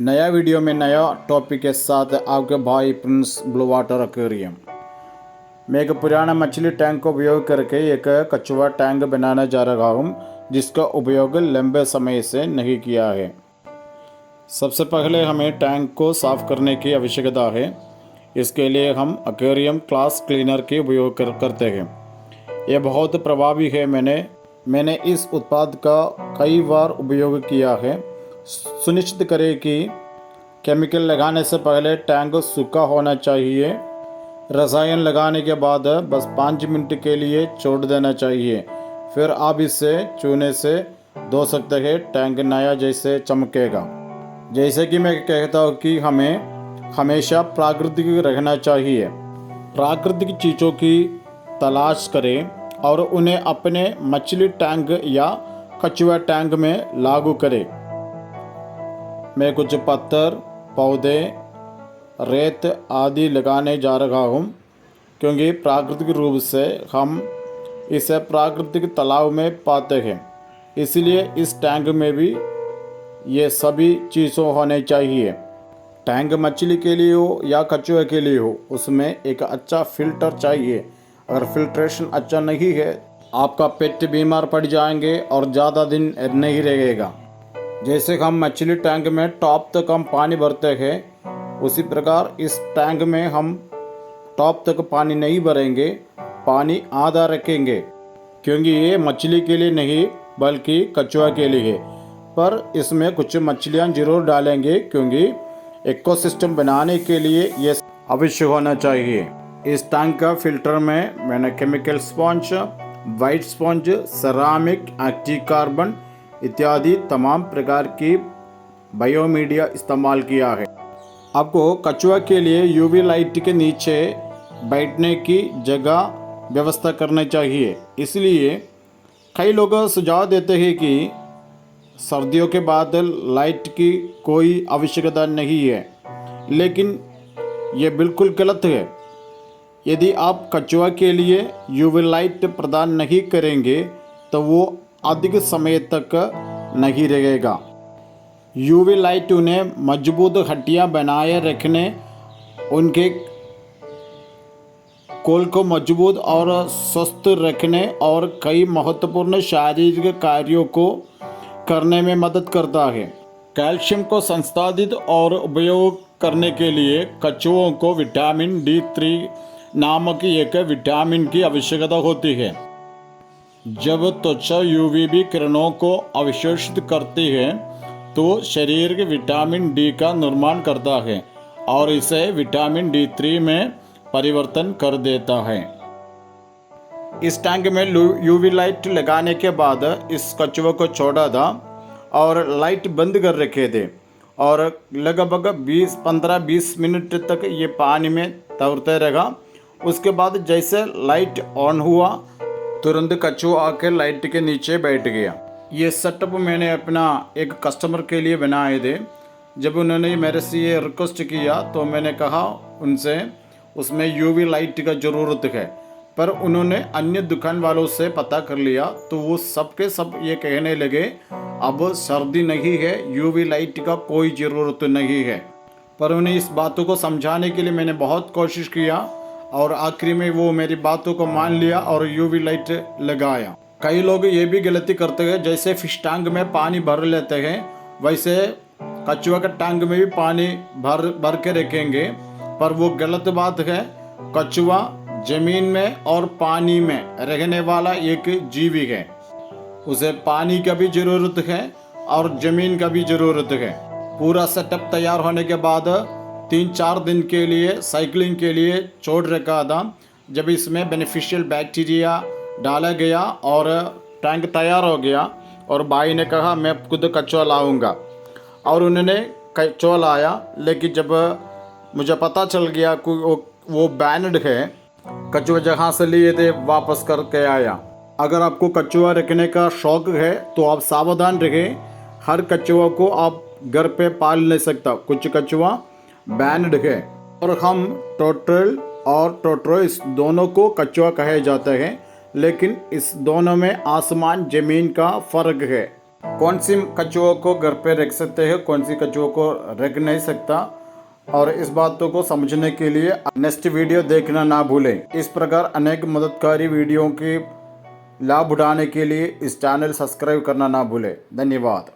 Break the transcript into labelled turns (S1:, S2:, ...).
S1: नया वीडियो में नया टॉपिक के साथ आपके भाई प्रिंस ब्लू वाटर एक्वेरियम। मैं एक पुराना मछली टैंक का उपयोग करके एक कछुआ टैंक बनाने जा रहा हूँ, जिसका उपयोग लंबे समय से नहीं किया है। सबसे पहले हमें टैंक को साफ करने की आवश्यकता है। इसके लिए हम एक्वेरियम क्लास क्लीनर के उपयोग करते हैं। यह बहुत प्रभावी है। मैंने इस उत्पाद का कई बार उपयोग किया है। सुनिश्चित करें कि केमिकल लगाने से पहले टैंक सूखा होना चाहिए। रसायन लगाने के बाद बस 5 मिनट के लिए छोड़ देना चाहिए। फिर आप इसे चूने से धो सकते हैं। टैंक नया जैसे चमकेगा। जैसे कि मैं कहता हूँ कि हमें हमेशा प्राकृतिक रहना चाहिए। प्राकृतिक चीज़ों की तलाश करें और उन्हें अपने मछली टैंक या कछुआ टैंक में लागू करें। मैं कुछ पत्थर, पौधे, रेत आदि लगाने जा रहा हूँ, क्योंकि प्राकृतिक रूप से हम इसे प्राकृतिक तालाब में पाते हैं। इसलिए इस टैंक में भी ये सभी चीज़ें होने चाहिए। टैंक मछली के लिए हो या कछुए के लिए हो, उसमें एक अच्छा फिल्टर चाहिए। अगर फिल्ट्रेशन अच्छा नहीं है, आपका पेट बीमार पड़ जाएंगे और ज़्यादा दिन नहीं रहेगा। जैसे हम मछली टैंक में टॉप तक हम पानी भरते हैं, उसी प्रकार इस टैंक में हम टॉप तक पानी नहीं भरेंगे, पानी आधा रखेंगे, क्योंकि ये मछली के लिए नहीं बल्कि कछुआ के लिए है। पर इसमें कुछ मछलियाँ जरूर डालेंगे, क्योंकि इकोसिस्टम बनाने के लिए ये अवश्य होना चाहिए। इस टैंक का फिल्टर में मैंने chemical sponge, white sponge, ceramic, active carbon इत्यादि तमाम प्रकार की बायोमीडिया इस्तेमाल किया है। आपको कछुआ के लिए यूवी लाइट के नीचे बैठने की जगह व्यवस्था करनी चाहिए। इसलिए कई लोग सुझाव देते हैं कि सर्दियों के बाद लाइट की कोई आवश्यकता नहीं है, लेकिन ये बिल्कुल गलत है। यदि आप कछुआ के लिए यूवी लाइट प्रदान नहीं करेंगे तो वो अधिक समय तक नहीं रहेगा। यूवी लाइट उन्हें मजबूत हड्डियां बनाए रखने, उनके कोल को मजबूत और स्वस्थ रखने और कई महत्वपूर्ण शारीरिक कार्यों को करने में मदद करता है। कैल्शियम को संसाधित और उपयोग करने के लिए कछुओं को विटामिन D3 नामक एक विटामिन की आवश्यकता होती है। जब त्वचा यूवीबी किरणों को अवशोषित करती है तो शरीर के विटामिन डी का निर्माण करता है और इसे विटामिन D3 में परिवर्तन कर देता है। इस टैंक में यूवी लाइट लगाने के बाद इस कछुए को छोड़ा था और लाइट बंद कर रखे थे, और लगभग 15-20 मिनट तक ये पानी में तैरते रहा। उसके बाद जैसे लाइट ऑन हुआ, तुरंत कछुआ आकर लाइट के नीचे बैठ गया। ये सेटअप मैंने अपना एक कस्टमर के लिए बनाए थे। जब उन्होंने मेरे से ये रिक्वेस्ट किया तो मैंने कहा उनसे उसमें यूवी लाइट का ज़रूरत है। पर उन्होंने अन्य दुकान वालों से पता कर लिया तो वो सबके सब ये कहने लगे अब सर्दी नहीं है, यूवी लाइट का कोई ज़रूरत नहीं है। पर उन्हें इस बातों को समझाने के लिए मैंने बहुत कोशिश किया और आखिरी में वो मेरी बातों को मान लिया और यूवी लाइट लगाया। कई लोग ये भी गलती करते हैं, जैसे फिश टैंक में पानी भर लेते हैं, वैसे कछुआ के टैंक में भी पानी भर के रखेंगे। पर वो गलत बात है। कछुआ जमीन में और पानी में रहने वाला एक जीवी है। उसे पानी का भी ज़रूरत है और ज़मीन का भी ज़रूरत है। पूरा सेटअप तैयार होने के बाद 3-4 दिन के लिए साइकिलिंग के लिए छोड़ रखा था। जब इसमें बेनिफिशियल बैक्टीरिया डाला गया और टैंक तैयार हो गया, और भाई ने कहा मैं खुद कछुआ लाऊंगा, और उन्होंने कछुआ लाया। लेकिन जब मुझे पता चल गया कि वो बैन्ड है, कछुआ जहाँ से लिए थे वापस करके आया। अगर आपको कछुआ रखने का शौक़ है तो आप सावधान रहें। हर कछुआ को आप घर पे पाल नहीं सकता। कुछ कछुआ बैंड है, और हम टोटल और टोट्रोइस दोनों को कछुआ कहे जाते हैं, लेकिन इस दोनों में आसमान ज़मीन का फ़र्क है। कौन सी कछुओं को घर पे रख सकते हैं, कौन सी कछुओं को रख नहीं सकता, और इस बातों को समझने के लिए नेक्स्ट वीडियो देखना ना भूलें। इस प्रकार अनेक मददगारी वीडियो की लाभ उठाने के लिए इस चैनल सब्सक्राइब करना ना भूलें। धन्यवाद।